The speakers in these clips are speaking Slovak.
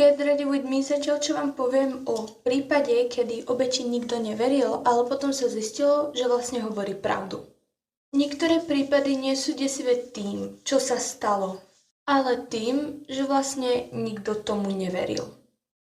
Get Ready With Me zatiaľ, čo vám poviem o prípade, kedy obeti nikto neveril, ale potom sa zistilo, že vlastne hovorí pravdu. Niektoré prípady nie sú desivé tým, čo sa stalo, ale tým, že vlastne nikto tomu neveril.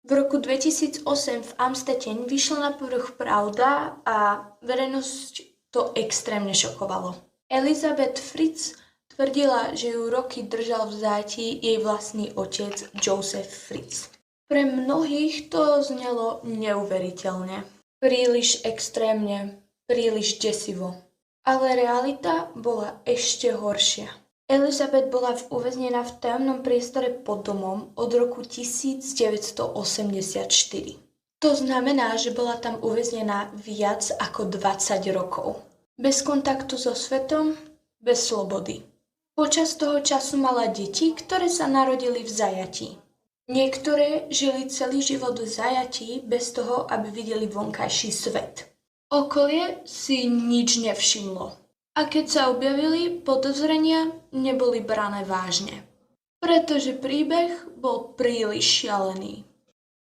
V roku 2008 v Amstetten vyšla na povrch pravda a verejnosť to extrémne šokovalo. Elizabeth Fritz tvrdila, že ju roky držal v záti jej vlastný otec Joseph Fritz. Pre mnohých to znelo neuveriteľne. Príliš extrémne, príliš desivo. Ale realita bola ešte horšia. Elizabeth bola uväznená v tajomnom priestore pod domom od roku 1984. To znamená, že bola tam uväznená viac ako 20 rokov. Bez kontaktu so svetom, bez slobody. Počas toho času mala deti, ktoré sa narodili v zajatí. Niektoré žili celý život v zajatí bez toho, aby videli vonkajší svet. Okolie si nič nevšimlo. A keď sa objavili podozrenia, neboli brané vážne. Pretože príbeh bol príliš šialený.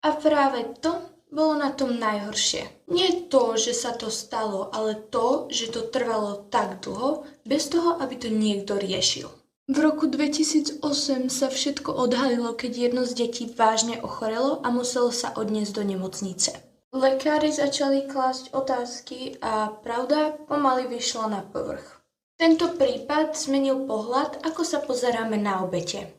A práve to bolo na tom najhoršie. Nie to, že sa to stalo, ale to, že to trvalo tak dlho, bez toho, aby to niekto riešil. V roku 2008 sa všetko odhalilo, keď jedno z detí vážne ochorelo a muselo sa odniesť do nemocnice. Lekári začali klásť otázky a pravda pomaly vyšla na povrch. Tento prípad zmenil pohľad, ako sa pozeráme na obete.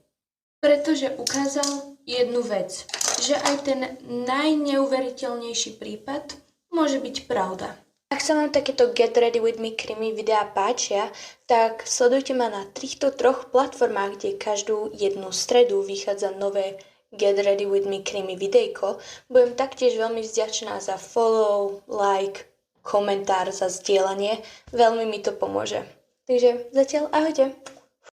Pretože ukázal jednu vec, že aj ten najneuveriteľnejší prípad môže byť pravda. Ak sa vám takéto Get Ready With Me krimi videá páčia, tak sledujte ma na týchto 3 platformách, kde každú jednu stredu vychádza nové Get Ready With Me krimi videjko. Budem taktiež veľmi vďačná za follow, like, komentár, za zdieľanie. Veľmi mi to pomôže. Takže zatiaľ ahojte.